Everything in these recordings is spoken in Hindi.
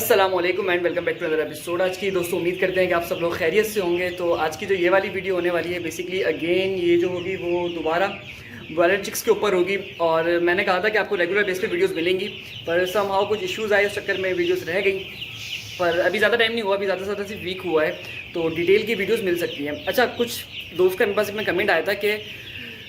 अस्सलामुअलैकुम and welcome back to other episode. आज की दोस्तों उम्मीद करते हैं कि आप सब लोग खैरियत से होंगे। तो आज की जो ये वाली वीडियो होने वाली है बेसिकली अगेन ये जो होगी वो दोबारा बॉयलर चिक्स के ऊपर होगी। और मैंने कहा था कि आपको रेगुलर बेस पे वीडियोस मिलेंगी, पर समहाउ कुछ इश्यूज़ आए, उस चक्कर में वीडियोस रह गई। पर अभी ज़्यादा टाइम नहीं हुआ, अभी ज़्यादा से ज़्यादा सिर्फ वीक हुआ है, तो डिटेल की वीडियोस मिल सकती हैं। अच्छा, कुछ दोस्त का मेरे पास में कमेंट आया था कि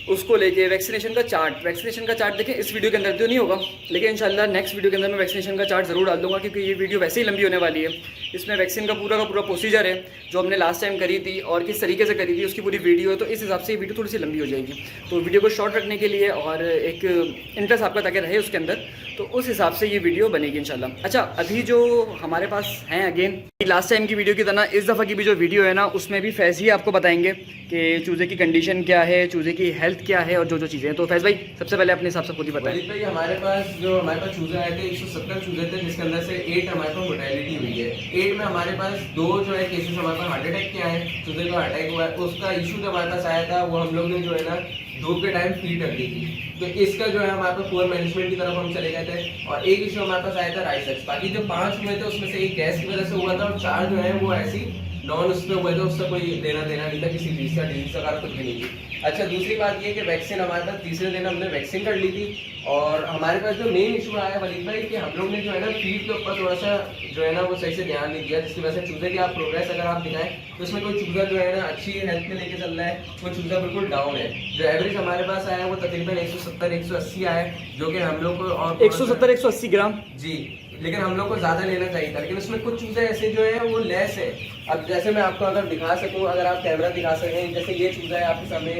उसको लेके वैक्सीनेशन का चार्ट देखें। इस वीडियो के अंदर तो नहीं होगा, लेकिन इंशाल्लाह नेक्स्ट वीडियो के अंदर मैं वैक्सीनेशन का चार्ट ज़रूर डाल दूंगा, क्योंकि ये वीडियो वैसे ही लंबी होने वाली है। इसमें वैक्सीन का पूरा प्रोसीजर है जो हमने लास्ट टाइम करी थी और किस तरीके से करी थी उसकी पूरी वीडियो है। तो इस हिसाब से ये वीडियो थोड़ी सी लंबी हो जाएगी, तो वीडियो को शॉर्ट रखने के लिए और एक इंटरेस्ट आपका ताकि रहे उसके अंदर, तो उस हिसाब से ये वीडियो बनेगी इंशाल्लाह। अच्छा, अभी जो हमारे पास हैं अगेन लास्ट टाइम की वीडियो की तरह इस दफ़ा की भी जो वीडियो है ना, उसमें भी फैज़ ही आपको बताएंगे कि चूज़े की कंडीशन क्या है, चूज़े की हेल्थ क्या है और जो चीज़ें हैं। तो फैज़ भाई सबसे पहले अपने हिसाब से खुद ही बताएं। भाई हमारे पास चूजे आए थे 170 चूजे थे, जिसके अंदर से 8 हमारे पास मोर्टेलिटी हुई है। 8 में हमारे पास 2 जो है केसेस हमारे पास हार्ट अटैक के आए, चूजे का अटैक हुआ है। उसका इशू जो हमारे पास आया था वो हम लोग ने जो है ना धूप के टाइम फीड कर दी थी, तो इसका जो है हमारे पास पुअर मैनेजमेंट की तरफ हम चले गए थे। और एक इशू हमारे पास आया था राइसेक्स। बाकी जो 5 हुए थे उसमें से एक गैस की वजह से हुआ था और 4 जो है वो ऐसी नॉन उसमें हुए थे, उससे कोई लेना देना नहीं था, किसी चीज़ का डिजीज का कुछ भी नहीं थी। अच्छा, दूसरी बात ये कि वैक्सीन हमारे पास तीसरे दिन हमने वैक्सीन कर ली थी। और हमारे पास जो मेन इशू आया वलीद भाई कि हम लोग ने जो है ना फीड के ऊपर थोड़ा सा जो है ना वो सही से ध्यान नहीं दिया, जिसकी वजह से चूजे की आप प्रोग्रेस अगर आप दिखाएं तो उसमें कोई चूजा जो है ना अच्छी हेल्थ में लेके चल रहा है, वो चूजा बिल्कुल डाउन है। जो एवरेज हमारे पास आया है वो तकरीबन 170-180 आया है, जो कि हम लोग को और 170-180 ग्राम जी, लेकिन हम लोग को ज्यादा लेना चाहिए था। लेकिन उसमें कुछ चूजे ऐसे जो है वो लेस है। अब जैसे मैं आपको अगर दिखा सकूं, अगर आप कैमरा दिखा सकें, जैसे ये चूजा है आपके सामने,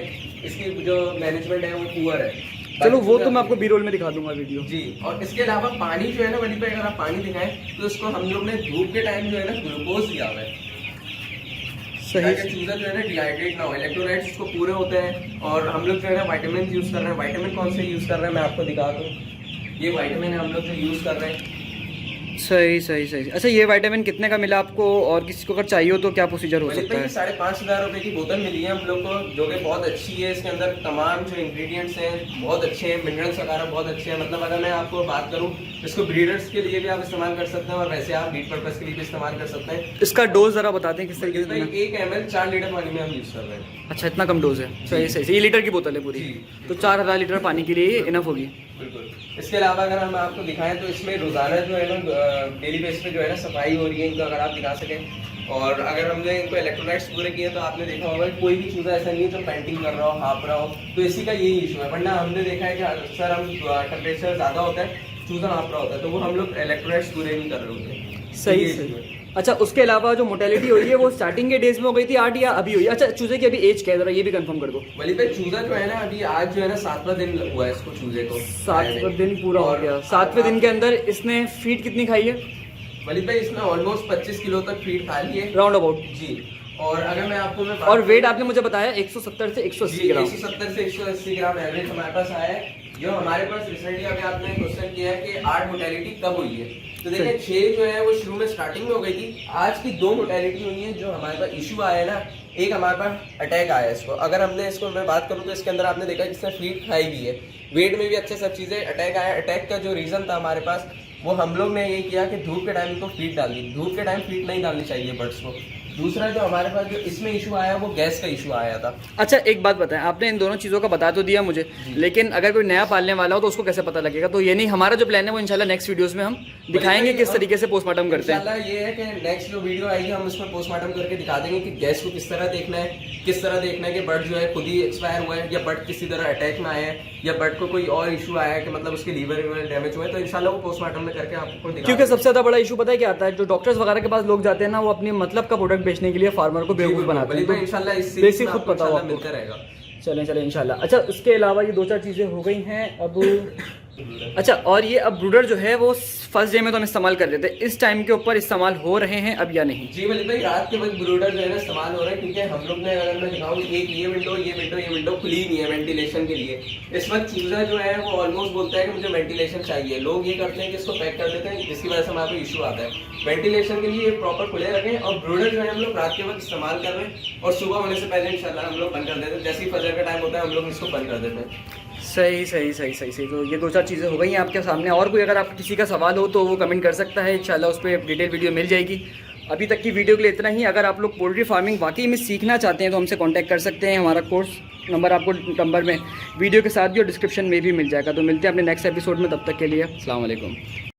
इसकी जो मैनेजमेंट है वो पुअर है। चलो वो तो मैं आपको बी रोल में दिखा दूंगा वीडियो जी। और इसके अलावा पानी जो है ना वहीं पे अगर आप पानी दिखाएं तो इसको हम लोग ने धूप के टाइम जो है ना ग्लूकोज दिया हुआ है, ताकि चूजा जो है ना डिहाइड्रेट ना हो। इलेक्ट्रोलाइट्स उसको पूरे होते हैं। और हम लोग जो है ना विटामिन यूज कर रहे हैं। विटामिन कौन से यूज कर रहे हैं मैं आपको दिखा दूँ। ये विटामिन है हम लोग जो यूज कर रहे हैं। सही। अच्छा, ये विटामिन कितने का मिला आपको, और किसी को अगर चाहिए हो तो क्या प्रोसीजर हो सकता है? 5,500 रुपए की बोतल मिली है हम लोग को, जो कि बहुत अच्छी है। इसके अंदर तमाम जो इंग्रेडिएंट्स हैं बहुत अच्छे हैं, मिनरल्स वगैरह बहुत अच्छे हैं। मतलब अगर मैं आपको बात करूं, इसको ब्रीडर्स के लिए भी आप इस्तेमाल कर सकते हैं और वैसे आप मीट पर्पस के लिए भी इस्तेमाल कर सकते हैं। इसका डोज जरा बताते हैं किस तरीके से? 1 ml 4 लीटर पानी में हम यूज कर रहे हैं। अच्छा, इतना कम डोज है। सही। ये लीटर की बोतल है पूरी, तो 4000 लीटर पानी के लिए इनफ होगी। बिल्कुल। इसके अलावा अगर हम आपको दिखाएं तो इसमें रोजाना जो है ना डेली बेस पे जो है ना सफाई हो रही है इनको, अगर आप दिखा सकें। और अगर हमने इनको इलेक्ट्रोलाइट्स पूरे किए तो आपने देखा होगा कोई भी चूजा ऐसा नहीं है जो पेंटिंग कर रहा हो, हाँप रहा हो, तो इसी का यही इशू है। वरना हमने देखा है कि अक्सर हम टेम्परेचर ज़्यादा होता है, चूजा हाँप रहा होता है, तो वो हम लोग इलेक्ट्रोलाइट्स पूरे नहीं कर रहे होते। सही। अच्छा, उसके अलावा जो मोर्टेलिटी हुई है वो स्टार्टिंग के डेज में हो गई थी 8 या अभी हुई है? अच्छा, चूजे की अभी एज क्या है जरा ये भी कंफर्म कर दो। वलीद भाई चूजा जो है ना अभी आज जो है ना 7वां दिन हुआ है इसको, चूजे को 7वां दिन पूरा हो गया। 7वें दिन के अंदर इसने फीड कितनी खाई है वलीद भाई? इसने ऑलमोस्ट 25 किलो तक फीड खा ली है राउंड अबाउट जी। और अगर मैं आपको और वेट आपने मुझे बताया 170 से 180 ग्राम। 170 से 180 ग्राम एवरेज हमारे पास आया है। जो हमारे पास रिसेंटली अभी आपने क्वेश्चन किया है कि 8 मोर्टेलिटी कब हुई है, तो देखिए 6 जो है वो शुरू में स्टार्टिंग में हो गई थी। आज की 2 मोर्टेलिटी हुई है। जो हमारे पास इशू आया है ना, एक हमारे पास अटैक आया है इसको। अगर हमने इसको मैं बात करूँ तो इसके अंदर आपने देखा जिसने फीड खाई भी है, वेट में भी अच्छे सब चीज़ें, अटैक आया। अटैक का जो रीज़न था हमारे पास वो हम लोग ने ये किया कि धूप के टाइम इनको फीड डाल दी। धूप के टाइम फीड नहीं डालनी चाहिए बर्ड्स को। दूसरा जो हमारे पास जो इसमें इशू आया वो गैस का इशू आया था। अच्छा, एक बात बताएं, आपने इन दोनों चीज़ों का बता तो दिया मुझे, लेकिन अगर कोई नया पालने वाला हो तो उसको कैसे पता लगेगा? तो ये नहीं, हमारा जो प्लान है वो इंशाल्लाह नेक्स्ट वीडियोस में हम दिखाएंगे किस तरीके से पोस्टमार्टम करते हैं। इंशाल्लाह ये है कि नेक्स्ट जो वीडियो आएगी हम उसमें पोस्टमार्टम करके दिखा देंगे कि गैस को किस तरह देखना है, किस तरह देखना है कि बर्ड जो है खुद ही एक्सपायर हुआ है या बर्ड किसी तरह अटैक में आया है या बर्ड को कोई और इशू आया है कि मतलब उसके लीवर डैमेज हुआ है। तो इंशाल्लाह वो पोस्टमार्टम में करके आपको दिखा। क्योंकि सबसे ज्यादा बड़ा इशू पता है क्या आता है, जो डॉक्टर्स वगैरह के पास लोग जाते हैं ना, वो अपनी मतलब का प्रोडक्ट बेचने के लिए फार्मर को बेवकूफ बनाते हैं। तो इंशाल्लाह इससे बेसिक खुद पता होगा, मिलता रहेगा। चलें इंशाल्लाह। अच्छा, उसके अलावा ये 2-4 चीज़ें हो गई हैं अब। अच्छा, और ये अब ब्रूडर जो है वो फर्स्ट डे में तो हम इस्तेमाल कर रहे थे, इस टाइम के ऊपर इस्तेमाल हो रहे हैं अब या नहीं? जी वलीद भाई, रात के वक्त ब्रूडर जो है ना इस्तेमाल हो रहा है, क्योंकि हम लोग ने अगर मैं दिखाऊं एक ये विंडो खुली नहीं है वेंटिलेशन के लिए। इस वक्त चूजा जो है वो ऑलमोस्ट बोलता है कि मुझे वेंटिलेशन चाहिए। लोग ये करते हैं कि इसको पैक कर देते हैं, जिसकी वजह से हमारे इशू आता है। वेंटिलेशन के लिए प्रॉपर खुले रखें। और ब्रूडर जो है हम लोग रात के वक्त इस्तेमाल कर रहे हैं और सुबह होने से पहले इंशाल्लाह हम लोग बंद कर देते हैं। जैसे ही फजर का टाइम होता है हम लोग इसको बंद कर देते हैं। सही सही सही सही सही। तो ये 2-4 चीज़ें हो गई हैं आपके सामने। और कोई अगर आप किसी का सवाल हो तो वो कमेंट कर सकता है, इंशाल्लाह उस पर डिटेल वीडियो मिल जाएगी। अभी तक की वीडियो के लिए इतना ही। अगर आप लोग पोल्ट्री फार्मिंग वाकई में सीखना चाहते हैं तो हमसे कांटेक्ट कर सकते हैं। हमारा कोर्स नंबर आपको नंबर में वीडियो के साथ भी और डिस्क्रिप्शन में भी मिल जाएगा। तो मिलते हैं अपने नेक्स्ट एपिसोड में, तब तक के लिए अस्सलाम वालेकुम।